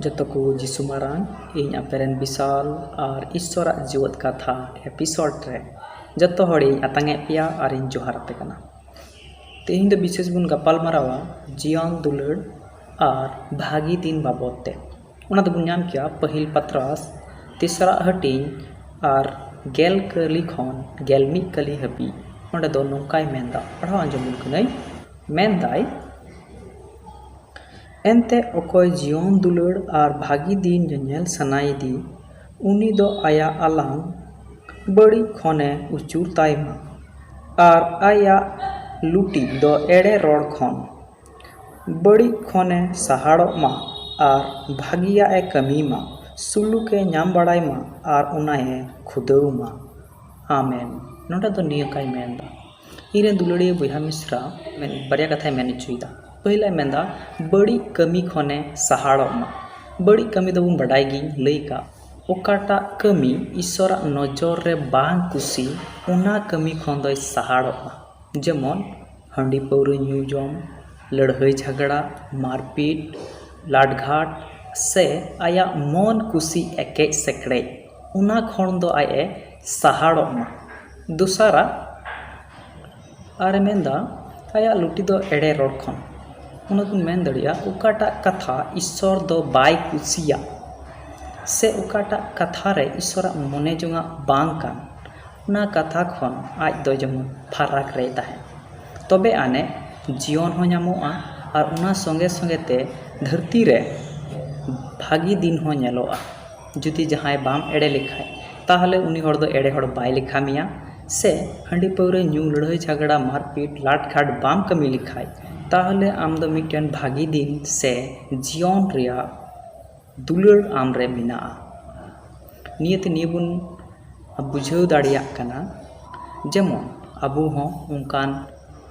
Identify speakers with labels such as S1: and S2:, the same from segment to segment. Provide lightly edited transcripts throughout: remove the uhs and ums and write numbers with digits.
S1: जतो को जिसु मारान इन आपेरेन विशाल और ईश्वर जीवत कथा एपिसोड रे जतो हड़ी आतांगे पिया और इन जोहार पे कना तेहिं दो विशेष बुन गपाल मारावा जीवन दुलड़ और भागी दिन बाबत ते उना दो बुन नाम किया पहिल पत्रास तीसरा हटिंग और गेल कली खन गेल मी कली हबी ओंडे दो नोंकाय मेंदा पढ़ाव आंजमुन कनई मेंदाय एनते अकोय जीवन दुलड़ और भागी दिन जनेल सनाइदी उनी दो आया आलांग बड़ी खने उचूर ताइमा और आया लुटी दो एड़े रोड खन बड़ी खने सहाड़ो मा और भागिया ए कमी मा सुलुके नाम बड़ाई मा और उनाए खुदव मा आमेन नोटा दो नियकाय मेंदा इरे दुलड़िए बुहा मिश्रा बारिया कथाय मेन चुईदा पहिला मेंदा बड़ी कमी खने सहाड़ो मा बड़ी कमी दो बुन बड़ाई गी लई का ओकाटा कमी ईश्वरा नजर रे बांग कुसी उना कमी खन दो सहाड़ो मा जेमन हंडी पौरी न्यू जम लड़ाई झगड़ा मारपीट लाटघाट से आया मन कुसी एके सेकड़े उना खन दो आए सहाड़ो मा दूसरा आर मेंदा आया लुटी दो एड़े रोड खन उनकुन मेन दड़िया उकाटा कथा ईश्वर दो बाय कुसिया से उकाटा कथा रे ईश्वर मने जोंगा बांग कान उना कथा खन आज दो जमन फराक रे ताहे तबे आने जीवन हो नामोआ और उना संगे संगे ते धरती रे भागी दिन हो नेलोआ जुदी जहाय बाम एड़े लिखाय ताहले उनी हर दो एड़े हर बाय लिखा मिया से हंडी पौरे न्यू लड़ाई झगड़ा मारपीट लाटघाट बाम कमी लिखाय ताहले आम दो मिटन भागी दिन से जीवन रिया दुलड़ आम रे मिना नियत निबुन बुझाव दाड़िया कना जेमन अबू हो उनकान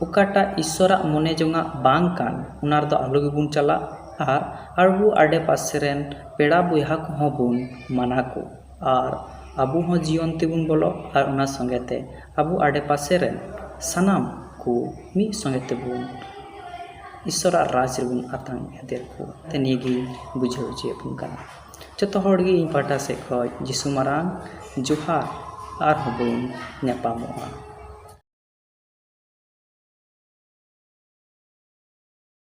S1: उकाटा ईश्वरा मने जोंगा बांग कान उनार दो आलो गेबुन चला और अरबू आडे पासेरेन पेड़ा बुहा को बुन माना को और अबू हो जीवन तेबुन बोलो और उना संगेते अबू आडे पासेरेन सनाम को मी संगेते बुन ईश्वरा राज रेबुन आतांग हेदेर को तेनिगी बुझाव जे बुन काना जतो हड़गे इन पाटा से खय जिसु मारान जोहार और हबुन नेपामोआ।